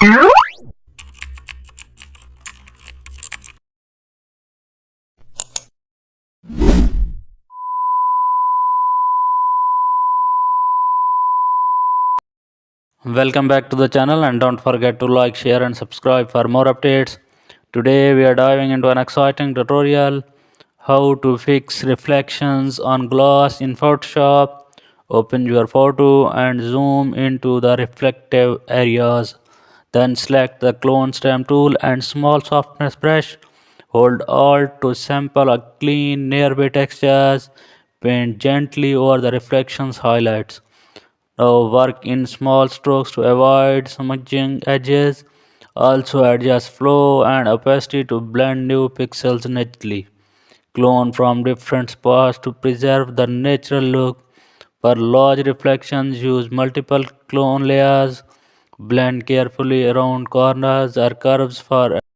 Welcome back to the channel, and don't forget to like, share and subscribe for more updates. Today we are diving into an exciting tutorial: how to fix reflections on glass in Photoshop. Open your photo and zoom into the reflective areas. Then select the clone stamp tool and small softness brush. Hold Alt to sample a clean nearby textures. Paint gently over the reflections highlights. Now work in small strokes to avoid smudging edges. Also adjust flow and opacity to blend new pixels naturally. Clone from different spots to preserve the natural look. For large reflections, use multiple clone layers. Blend carefully around corners or curves for